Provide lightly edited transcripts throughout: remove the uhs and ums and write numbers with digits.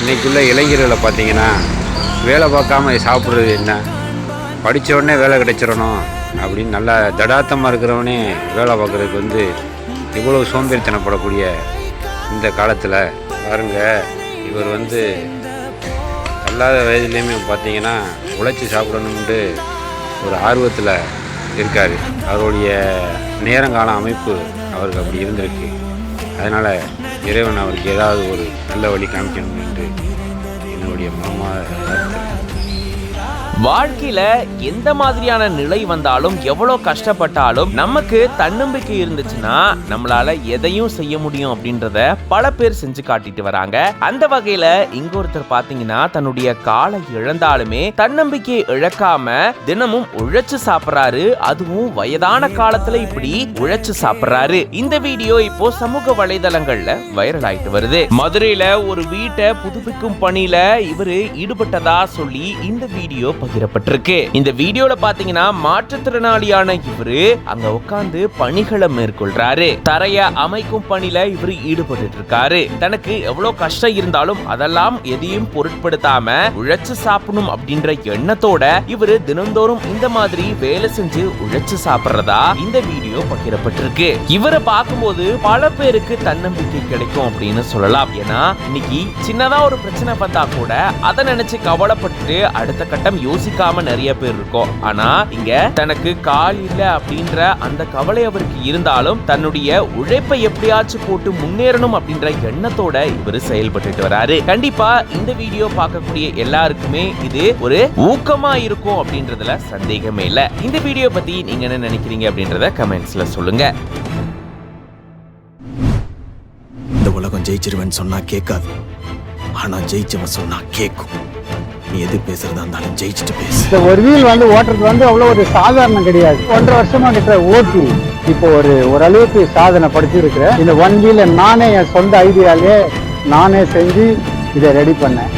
இன்றைக்குள்ள இளைஞர்களை பார்த்தீங்கன்னா வேலை பார்க்காம சாப்பிட்றது என்ன, படித்த உடனே வேலை கிடைச்சிடணும் அப்படின்னு நல்லா தடாத்தமாக இருக்கிறவனே வேலை பார்க்குறதுக்கு வந்து இவ்வளோ சோம்பேறித்தனப்படக்கூடிய இந்த காலத்தில் பாருங்க, இவர் வந்து அல்லாத வயதுலேயுமே பார்த்தீங்கன்னா உழைச்சி சாப்பிடணும்னு ஒரு ஆர்வத்தில் இருக்கார். அவருடைய நேரங்கால அமைப்பு அவருக்கு அப்படி இருந்திருக்கு. அதனால் இறைவன் அவருக்கு ஏதாவது ஒரு நல்ல வழி காமிக்கணும் என்று என்னுடைய மனமாக வாழ்க்கையில எந்த மாதிரியான நிலை வந்தாலும் எவ்வளவு கஷ்டப்பட்டாலும் நமக்கு தன்னம்பிக்கை இருந்துச்சுன்னா நம்மளால எதையும் செய்ய முடியும் அப்படின்றத பல பேர் செஞ்சு காட்டிட்டு வராங்க. அந்த வகையில இங்க ஒருத்தர் பாத்தீங்கன்னா தன்னுடைய காலை இழந்தாலுமே தன்னம்பிக்கையை இழக்காம தினமும் உழைச்சு சாப்பிடுறாரு. அதுவும் வயதான காலத்துல இப்படி உழைச்சு சாப்பிடுறாரு. இந்த வீடியோ இப்போ சமூக வலைதளங்கள்ல வைரல் ஆயிட்டு வருது. மதுரையில ஒரு வீட்டை புதுப்பிக்கும் பணியில இவரு ஈடுபட்டதா சொல்லி இந்த வீடியோ பகிரப்பட்டிருக்கு. இந்த வீடியோல பாத்தீங்கன்னா மாற்றுத்திறனாளியான இவரு அங்க உட்கார்ந்து பணிகளை மேற்கொள்றாரு. தரைய அமைக்கும் பணியில இவரு ஈடுபட்டு இருக்காரு. தனக்கு எவ்வளவு கஷ்டம் இருந்தாலும் அதெல்லாம் எதையும் பொருட்படுத்தாம உழைச்சு சாப்பிடணும் அப்படின்ற எண்ணத்தோட இவரு தினந்தோறும் இந்த மாதிரி வேலை செஞ்சு உழைச்சு சாப்பிடுறதா இந்த வீடியோ பகிரப்பட்டிருக்கு. இவரை பார்க்கும்போது பல பேருக்கு தன்னம்பிக்கை கிடைக்கும் அப்படின்னு சொல்லலாம். ஏன்னா இன்னைக்கு சின்னதா ஒரு பிரச்சனை பார்த்தா கூட அதை நினைச்சு கவலைப்பட்டு அடுத்த கட்டம் யோசிக்காம நிறைய பேர் இருக்கும். ஆனா இங்க தனக்கு கால் இல்ல அப்படின்ற அந்த கவலை அவருக்கு இருந்தாலும் தன்னுடைய உழைப்பை எப்படியாச்சும் போட்டு முன்னேறணும் அப்படின்ற எண்ணத்தோட இவர் செயல்பட்டு வராரு. கண்டிப்பா இந்த வீடியோ பார்க்கக்கூடிய எல்லாருக்குமே இது ஒரு ஊக்கமா இருக்கும் அப்படின்றதுல சந்தேகமே இல்ல. இந்த வீடியோ பத்தி நீங்க என்ன நினைக்கிறீங்க அப்படின்றத கமெண்ட்ஸ்ல சொல்லுங்க. இந்த உலகம் ஜெயிச்சிருவேன்னு சொன்னா கேட்காது, ஆனா ஜெயிச்சவன் சொன்னா கேட்கும். நீ எது பேசுறதா இருந்தாலும் ஜெயிச்சுட்டு பேசு. இந்த ஒரு வீல் வந்து ஓட்டுறது வந்து அவ்வளோ ஒரு சாதாரணம் கிடையாது. 1.5 வருஷமா கிட்ட ஓட்டி இப்போ ஓரளவுக்கு சாதனை படிச்சிருக்கிறேன். இந்த 1 வீல நானே என் சொந்த ஐடியாலே நானே செஞ்சு இதை ரெடி பண்ணேன்.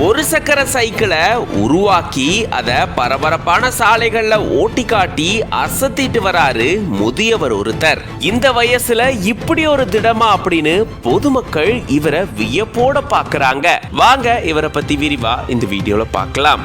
ஒரு சக்கர சைக்கிளை உருவாக்கி அத பரபரப்பான சாலைகள்ல ஓட்டி காட்டி அசத்திட்டு வராரு முதியவர் ஒருத்தர். இந்த வயசுல இப்படி ஒரு திடமா அப்படின்னு பொதுமக்கள் இவரை வியப்போட பாக்குறாங்க. வாங்க இவரை பத்தி விரிவா இந்த வீடியோல பார்க்கலாம்.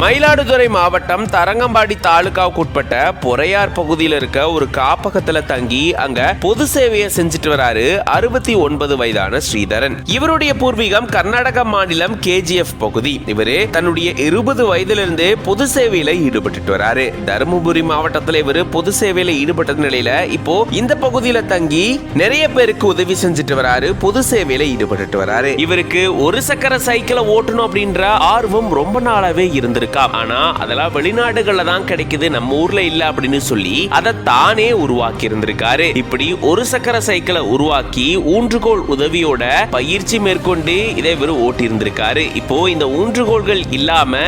மயிலாடுதுறை மாவட்டம் தரங்கம்பாடி தாலுகாவுக்குட்பட்ட பொறையார் பகுதியில் இருக்க ஒரு காப்பகத்துல தங்கி அங்க பொது சேவையை செஞ்சுட்டு வராரு 69 வயதான ஸ்ரீதரன். இவருடைய பூர்வீகம் கர்நாடக மாநிலம் KGF பகுதி. இவரு தன்னுடைய 20 வயதிலிருந்து பொது சேவையில ஈடுபட்டு வராரு. தருமபுரி மாவட்டத்துல இவரு பொது சேவையில ஈடுபட்ட நிலையில இப்போ இந்த பகுதியில தங்கி நிறைய பேருக்கு உதவி செஞ்சுட்டு வராரு. பொது சேவையில ஈடுபட்டு வராரு. இவருக்கு ஒரு சக்கர சைக்கிளை ஓட்டணும் அப்படின்ற ஆர்வம் ரொம்ப நாளாவே இருந்திருக்கு. ஆனா அதெல்லாம் வெளிநாடுகள்ல தான் கிடைக்குது, நம்ம ஊர்ல இல்ல அப்படின்னு சொல்லி அதை தானே உருவாக்கி இருந்திருக்காரு. இப்படி ஒரு சக்கர சைக்கிளை உருவாக்கி ஊன்றுகோல் உதவியோட பயிற்சி மேற்கொண்டு இதை இவர் ஓட்டி இருந்திருக்காரு. இப்போ இந்த ஊன்றுகோல்கள் இல்லாம